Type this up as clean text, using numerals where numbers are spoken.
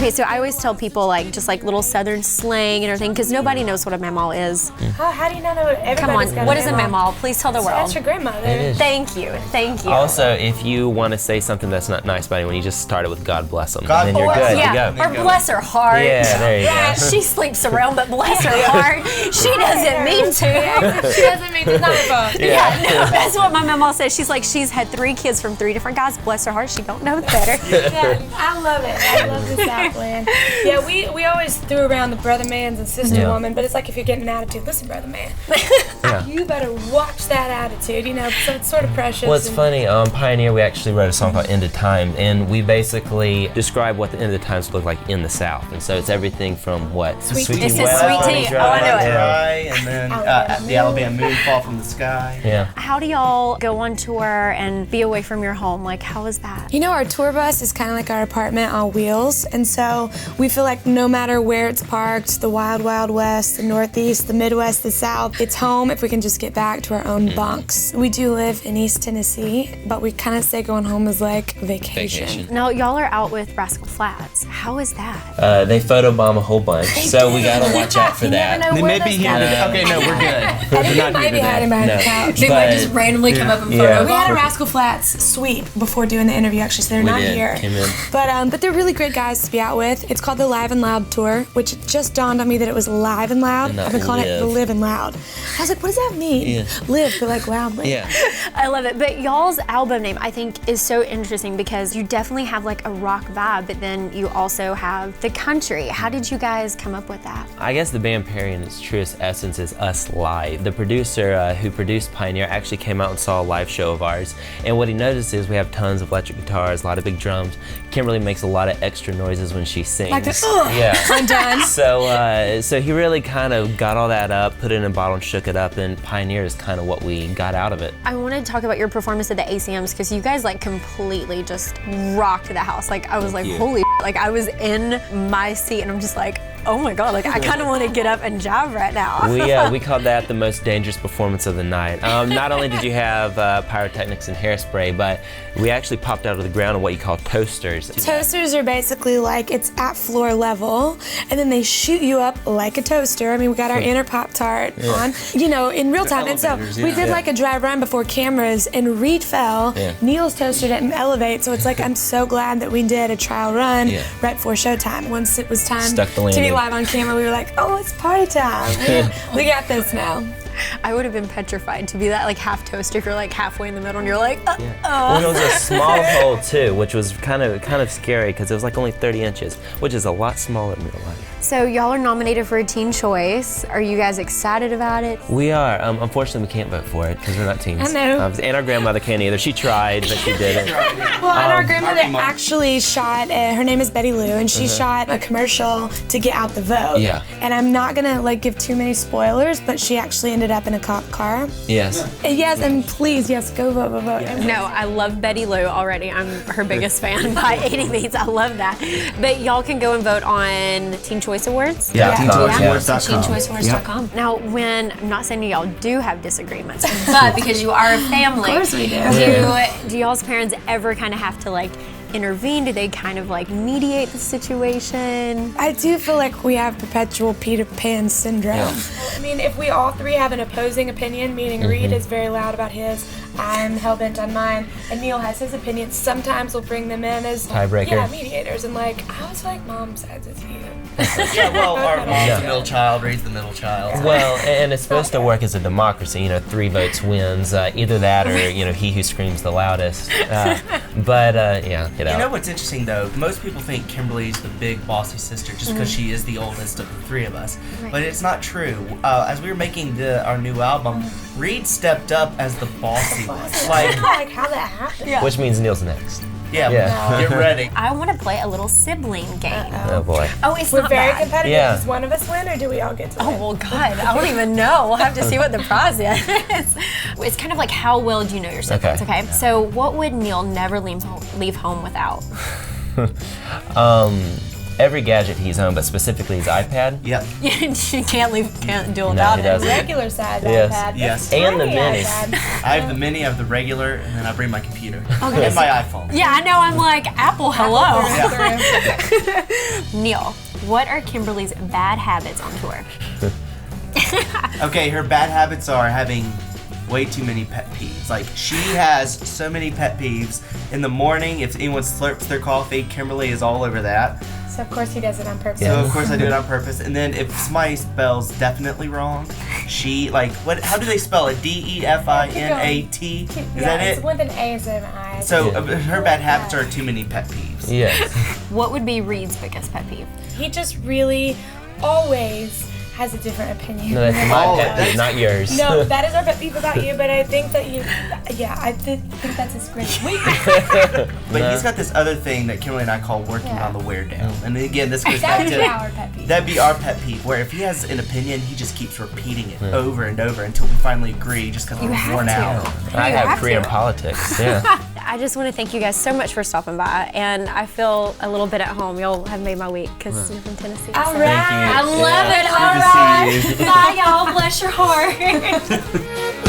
Okay, so I always tell people like just like little Southern slang and everything because nobody knows what a mamaw is. How do you not know what everybody's Come on, got what is a mamaw? Please tell the world. That's your grandmother. It is. Thank you, thank you. Also, if you want to say something that's not nice about anyone, you just start it with God bless them. God and then you're bless good Yeah, to go. or bless her heart. Yeah, there you go. She sleeps around, but bless her heart. She doesn't mean to. She doesn't mean it's not her fault. Yeah, no, that's what my mama says. She's like, she's had 3 kids from 3 different guys. Bless her heart, she don't know better. Yeah, I love it. I love the Southland. Yeah, we always threw around the brother mans and sister woman, but it's like if you're getting an attitude, listen, brother man, you better watch that attitude, you know, so it's sort of precious. Well, it's funny, Pioneer, we actually wrote a song called End of Time, and we basically describe what the end of the times look like in the South. And so it's everything from what? Sweet tea. It says sweet tea. Oh, I know it. Dry, and then the Alabama moon fall from the sky. Yeah. How do y'all go on tour and be away from your home? Like, how is that? You know, our tour bus is kind of like our apartment on wheels, and so we feel like no matter where it's parked, the wild, wild west, the northeast, the midwest, the south, it's home if we can just get back to our own bunks. We do live in East Tennessee, but we kind of say going home is like vacation. Now, y'all are out with Rascal Flats. How is that? They photobomb a whole bunch, so we gotta watch out for that. They may be here today. Okay, no, we're good. I think they might be hiding behind the couch. They might just randomly come up and photo. We had a Rascal Flats sweep before doing the interview, actually, so they're not here. Came in. But they're really great guys to be out with. It's called the Live and Loud Tour, which it just dawned on me that it was live and loud. And not I've been calling it the live. Live and Loud. I was like, what does that mean? Yeah. Live, but like loudly. Yeah. I love it. But y'all's album name, I think, is so interesting because you definitely have like a rock vibe, but then you also have the country. How did you guys come up with that? I guess the band Perry in its truest essence is us live. The producer who produced Pioneer actually came out and saw a live show of ours, and what he noticed is we have tons of electric guitars, a lot of big drums. Kimberly makes a lot of extra noises when she sings. Like this, yeah. I'm done. So he really kind of got all that up, put it in a bottle and shook it up, and Pioneer is kind of what we got out of it. I want to talk about your performance at the ACMs because you guys like completely just rocked the house. Like I was like, holy, like I was in my seat and I'm just like, oh my God, like I kind of want to get up and jive right now. We called that the most dangerous performance of the night. Not only did you have pyrotechnics and hairspray, but we actually popped out of the ground in what you call toasters. Toasters are basically like it's at floor level, and then they shoot you up like a toaster. I mean, we got our inner Pop-Tart on, you know, in real time. And so we did like a dry run before cameras, and Reid fell. Neil's toaster didn't elevate, so it's like I'm so glad that we did a trial run right before showtime. Once it was time Stuck the to landing. be live on camera, we were like, oh, it's party time. We got this now. I would have been petrified to be that like half toaster if you're like halfway in the middle and you're like, Well, it was a small hole too, which was kind of scary because it was like only 30 inches, which is a lot smaller in real life. So y'all are nominated for a Teen Choice. Are you guys excited about it? We are. Unfortunately, we can't vote for it because we're not teens. I know. And our grandmother can't either. She tried, but she didn't. Well, and our grandmother actually shot, her name is Betty Lou, and she shot a commercial to get out the vote. Yeah. And I'm not gonna like give too many spoilers, but she actually ended up in a cop car. Yes. Yes, and please, yes, go vote, vote. No, I love Betty Lou already. I'm her biggest fan by any means. I love that. But y'all can go and vote on Teen Choice Awards. Yeah. TeenChoiceAwards.com. Now, when I'm not saying y'all do have disagreements, but because you are a family, Of course we do. do y'all's parents ever kind of have to like intervene? Do they kind of like mediate the situation? I do feel like we have perpetual Peter Pan syndrome. I mean, if we all three have an opposing opinion, meaning Reid is very loud about his, I'm hell-bent on mine, and Neil has his opinion, sometimes we'll bring them in as Tiebreaker. mediators, and like, I was like, Mom sides with you. Well, our mom's the middle child, Reid's the middle child. Well, and it's supposed to work as a democracy. You know, 3 votes wins. Either that or, you know, he who screams the loudest. But yeah, get out. You know what's interesting though? Most people think Kimberly's the big bossy sister just because she is the oldest of the 3 of us. But it's not true. As we were making our new album, Reid stepped up as the bossy one. Like how that happened. Which means Neil's next. Get ready. I want to play a little sibling game. Oh boy. Oh, it's We're not very bad. competitive. Yeah. Does one of us win, or do we all get to Oh, win? well, God, I don't even know. We'll have to see what the prize is. It's kind of like how well do you know your siblings, okay? So what would Neil never leave home without? every gadget he's owned, but specifically his iPad. Yep. She can't do No, without he it. doesn't. Regular size Yes. iPad. Yes. And the Tiny mini. iPad. I have the mini, I have the regular, and then I bring my computer Okay, and my iPhone. Yeah, I know. I'm like, Apple, hello. Through. Neil, what are Kimberly's bad habits on tour? Okay, her bad habits are having way too many pet peeves. Like, she has so many pet peeves. In the morning, if anyone slurps their coffee, Kimberly is all over that. So of course he does it on purpose. So of course I do it on purpose. And then if somebody spells definitely wrong, she how do they spell it? D-E-F-I-N-A-T? Is that It's it? with an A instead of an I. So her bad habits are too many pet peeves. Yes. What would be Reid's biggest pet peeve? He just really always has a different opinion. No, that's my pet peeve, not yours. No, that is our pet peeve about you, but I think that I think that's his greatest weakness. But he's got this other thing that Kimberly and I call working on the wear down. And again, this goes That back would to be our pet peeve. that'd be our pet peeve, where if he has an opinion, he just keeps repeating it over and over until we finally agree, just because we're worn out. I You have have career in to. politics. Yeah. I just want to thank you guys so much for stopping by, and I feel a little bit at home. Y'all have made my week because you're from Tennessee. All so- right. I love Yeah. it. All Good to see right. Bye, y'all. Bless your heart.